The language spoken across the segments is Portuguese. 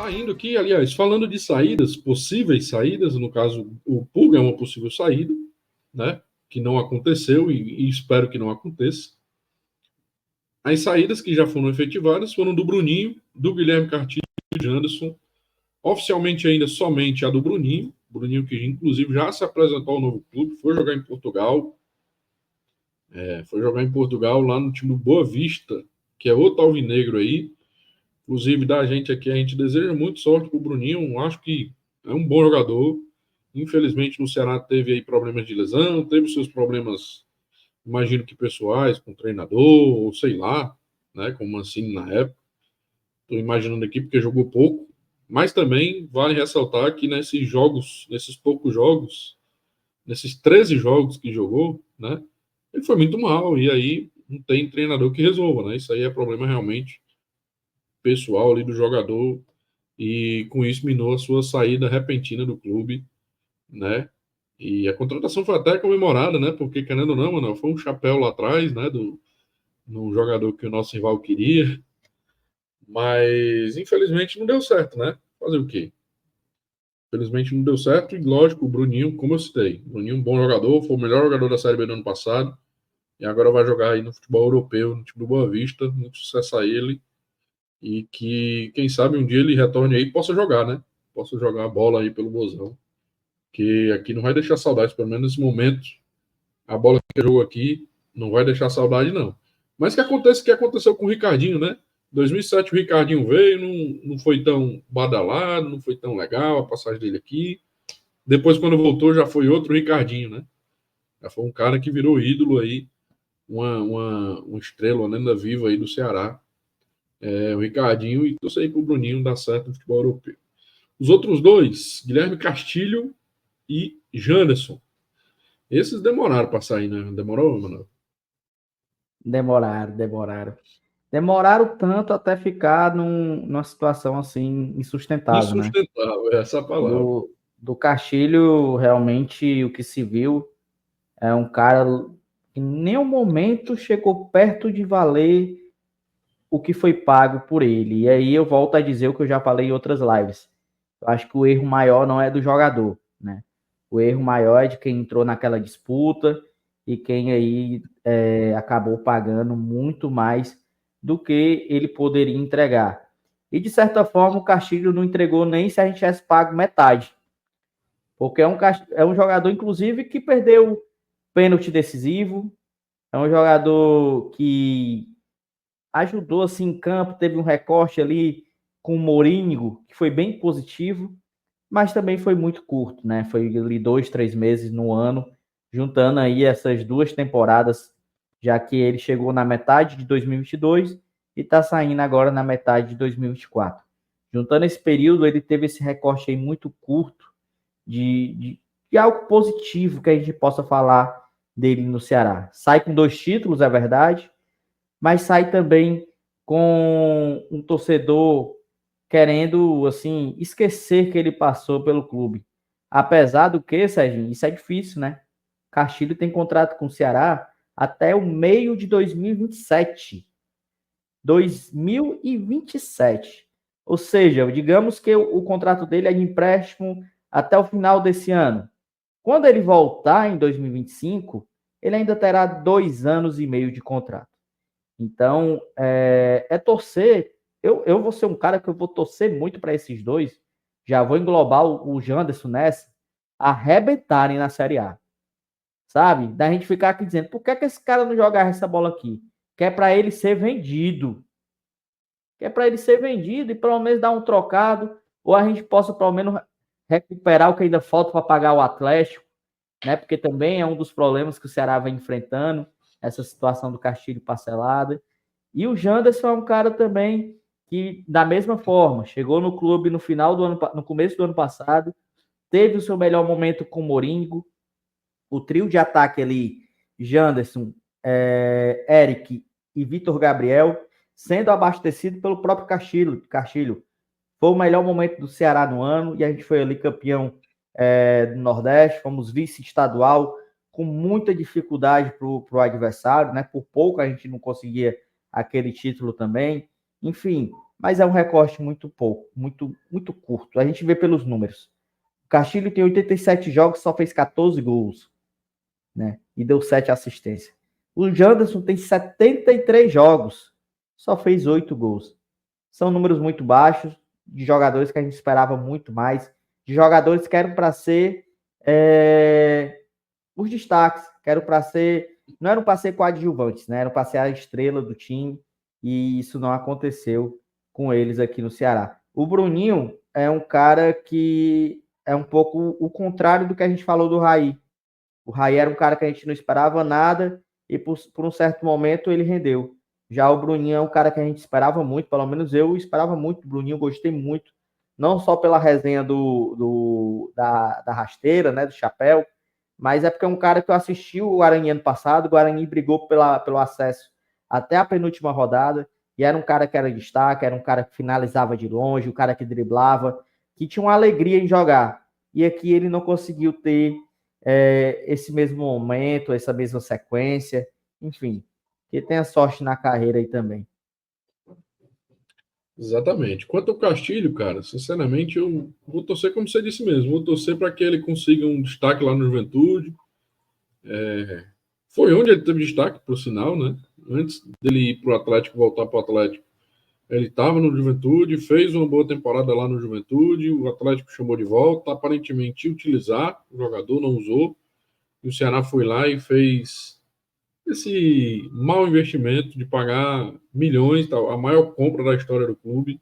Saindo aqui, aliás, falando de saídas, possíveis saídas, no caso, o Pulga é uma possível saída, né? Que não aconteceu e espero que não aconteça. As saídas que já foram efetivadas foram do Bruninho, do Guilherme Cartilho e do Janderson. Oficialmente ainda somente a do Bruninho. Bruninho que inclusive já se apresentou ao novo clube, foi jogar em Portugal. Foi jogar em Portugal lá no time do Boa Vista, que é outro alvinegro aí. Inclusive, da gente aqui, a gente deseja muito sorte para o Bruninho. Acho que é um bom jogador. Infelizmente, no Ceará teve aí problemas de lesão, teve seus problemas, imagino que pessoais, com o treinador, ou sei lá, né, como o Mancini na época. Estou imaginando aqui porque jogou pouco. Mas também vale ressaltar que nesses jogos, nesses poucos jogos, nesses 13 jogos que jogou, né, ele foi muito mal. E aí não tem treinador que resolva, né? Isso aí é problema realmente pessoal ali do jogador e com isso minou a sua saída repentina do clube, né? E a contratação foi até comemorada, né? Porque, querendo ou não, mano, foi um chapéu lá atrás, né? No jogador que o nosso rival queria, mas infelizmente não deu certo, né? Fazer o quê? Infelizmente não deu certo e, lógico, o Bruninho, como eu citei, o Bruninho, um bom jogador, foi o melhor jogador da Série B do ano passado e agora vai jogar aí no futebol europeu, no time do Boa Vista, muito sucesso a ele e que, quem sabe, um dia ele retorne aí e possa jogar, né? Possa jogar a bola aí pelo Bozão, que aqui não vai deixar saudades, pelo menos nesse momento, a bola que jogou aqui não vai deixar saudade, não. Mas que acontece o que aconteceu com o Ricardinho, né? Em 2007 o Ricardinho veio, não foi tão badalado, não foi tão legal a passagem dele aqui. Depois, quando voltou, já foi outro Ricardinho, né? Já foi um cara que virou ídolo aí, uma estrela, uma lenda viva aí do Ceará. O Ricardinho, e torcer aí pro Bruninho dar certo no futebol europeu. Os outros dois, Guilherme Castilho e Janderson. Esses demoraram para sair, né? Demorou, mano? Demoraram. Demoraram tanto até ficar numa situação assim insustentável, né? Insustentável, é essa a palavra. Do Castilho, realmente, o que se viu é um cara que em nenhum momento chegou perto de valer o que foi pago por ele. E aí eu volto a dizer o que eu já falei em outras lives. Eu acho que o erro maior não é do jogador, né? O erro maior é de quem entrou naquela disputa e quem aí acabou pagando muito mais do que ele poderia entregar. E de certa forma o Castilho não entregou nem se a gente tivesse pago metade. Porque é um jogador, inclusive, que perdeu pênalti decisivo. É um jogador que ajudou assim em campo, teve um recorte ali com o Mourinho, que foi bem positivo, mas também foi muito curto, né? Foi ali 2, 3 meses no ano, juntando aí essas duas temporadas, já que ele chegou na metade de 2022 e está saindo agora na metade de 2024. Juntando esse período, ele teve esse recorte aí muito curto de algo positivo que a gente possa falar dele no Ceará. Sai com 2 títulos, é verdade, mas sai também com um torcedor querendo assim esquecer que ele passou pelo clube. Apesar do que, Serginho, isso é difícil, né? Castilho tem contrato com o Ceará até o meio de 2027. 2027. Ou seja, digamos que o contrato dele é de empréstimo até o final desse ano. Quando ele voltar em 2025, ele ainda terá 2 anos e meio de contrato. Então, torcer. Eu vou ser um cara que eu vou torcer muito para esses dois. Já vou englobar o Janderson nessa. Arrebentarem na Série A. Sabe? Da gente ficar aqui dizendo, por que esse cara não joga essa bola aqui? Que é para ele ser vendido. Que é para ele ser vendido e pelo menos dar um trocado. Ou a gente possa pelo menos recuperar o que ainda falta para pagar o Atlético, né? Porque também é um dos problemas que o Ceará vem enfrentando, essa situação do Castilho parcelada. E o Janderson é um cara também que, da mesma forma, chegou no clube no começo do ano passado, teve o seu melhor momento com o Mourinho, o trio de ataque ali, Janderson, Eric e Vitor Gabriel, sendo abastecido pelo próprio Castilho. Foi o melhor momento do Ceará no ano e a gente foi ali campeão do Nordeste, fomos vice-estadual, com muita dificuldade para o adversário, né? Por pouco a gente não conseguia aquele título também. Enfim, mas é um recorte muito pouco, muito curto. A gente vê pelos números. O Castilho tem 87 jogos, só fez 14 gols, né? E deu 7 assistências. O Janderson tem 73 jogos, só fez 8 gols. São números muito baixos, de jogadores que a gente esperava muito mais, de jogadores que eram para ser os destaques, que eram para ser, não eram para ser coadjuvantes, né? Eram para ser a estrela do time, e isso não aconteceu com eles aqui no Ceará. O Bruninho é um cara que é um pouco o contrário do que a gente falou do Raí. O Raí era um cara que a gente não esperava nada e por um certo momento ele rendeu. Já o Bruninho é um cara que a gente esperava muito, pelo menos eu esperava muito do Bruninho, gostei muito, não só pela resenha da rasteira, né, do chapéu, mas é porque é um cara que eu assisti o Guarani ano passado, o Guarani brigou pelo acesso até a penúltima rodada, e era um cara que era destaque, era um cara que finalizava de longe, um cara que driblava, que tinha uma alegria em jogar. E aqui ele não conseguiu ter esse mesmo momento, essa mesma sequência, enfim, que tenha sorte na carreira aí também. Exatamente. Quanto ao Castilho, cara, sinceramente, eu vou torcer, como você disse mesmo, vou torcer para que ele consiga um destaque lá no Juventude. Foi onde ele teve destaque, por sinal, né? Antes dele ir para o Atlético, voltar para o Atlético, ele estava no Juventude, fez uma boa temporada lá no Juventude, o Atlético chamou de volta, aparentemente ia utilizar, o jogador não usou, e o Ceará foi lá e fez esse mau investimento de pagar milhões, a maior compra da história do clube,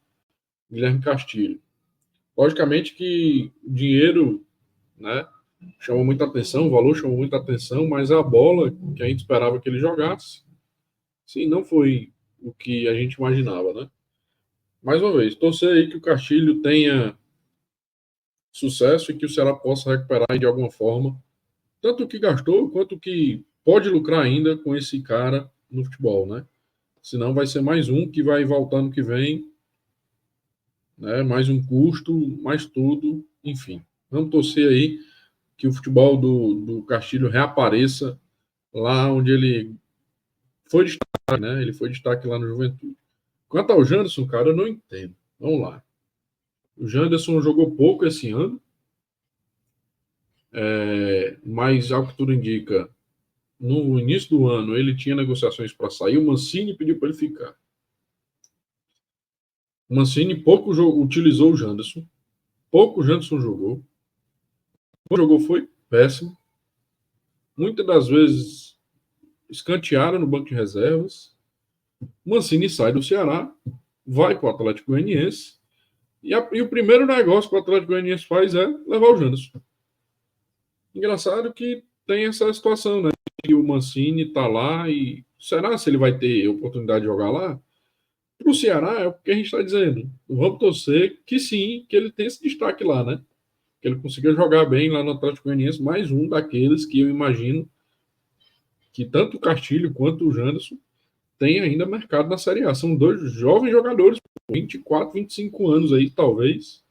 Guilherme Castilho. Logicamente que o dinheiro, né, chamou muita atenção, o valor chamou muita atenção, mas a bola que a gente esperava que ele jogasse, sim, não foi o que a gente imaginava, né? Mais uma vez, torcer aí que o Castilho tenha sucesso e que o Ceará possa recuperar de alguma forma, tanto o que gastou quanto o que pode lucrar ainda com esse cara no futebol, né? Senão vai ser mais um que vai voltar no que vem, né? Mais um custo, mais tudo, enfim. Vamos torcer aí que o futebol do Castilho reapareça lá onde ele foi destaque, né? Ele foi destaque lá no Juventude. Quanto ao Janderson, cara, eu não entendo. Vamos lá. O Janderson jogou pouco esse ano, mas, ao que tudo indica, no início do ano ele tinha negociações para sair, o Mancini pediu para ele ficar. O Mancini pouco utilizou o Janderson, pouco o Janderson jogou. O jogou foi péssimo. Muitas das vezes escantearam no banco de reservas. O Mancini sai do Ceará, vai para o Atlético Goianiense, e o primeiro negócio que o Atlético Goianiense faz é levar o Janderson. Engraçado que tem essa situação, né? Que o Mancini está lá e será se ele vai ter oportunidade de jogar lá? Para o Ceará é o que a gente está dizendo. Vamos torcer que sim, que ele tenha esse destaque lá, né? Que ele consiga jogar bem lá no Atlético Goianiense, mais um daqueles que eu imagino que tanto o Castilho quanto o Janderson tem ainda mercado na Série A. São dois jovens jogadores, 24, 25 anos aí, talvez,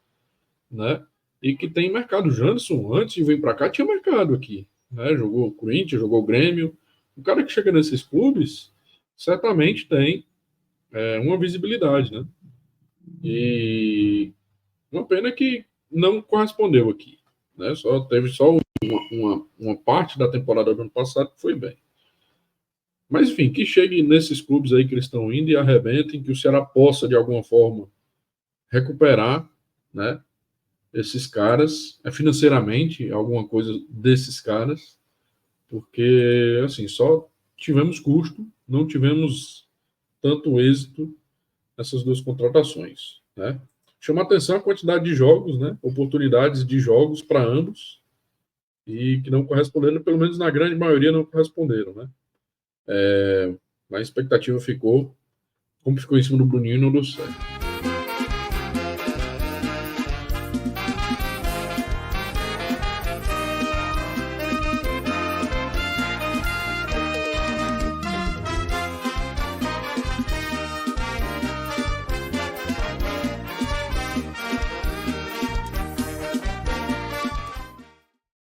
né? E que tem mercado. O Janderson, antes de vir para cá, tinha mercado aqui, né? Jogou Corinthians, jogou Grêmio. O cara que chega nesses clubes certamente tem uma visibilidade, né? E uma pena que não correspondeu aqui, né? Teve só uma parte da temporada do ano passado que foi bem. Mas, enfim, que chegue nesses clubes aí que eles estão indo e arrebentem, que o Ceará possa, de alguma forma, recuperar, né, esses caras, financeiramente, alguma coisa desses caras, porque, assim, só tivemos custo, não tivemos tanto êxito nessas duas contratações, né? Chama atenção a quantidade de jogos, né, oportunidades de jogos para ambos, e que não corresponderam, pelo menos na grande maioria não corresponderam, né? A expectativa ficou, como ficou em cima do Bruninho, não deu certo.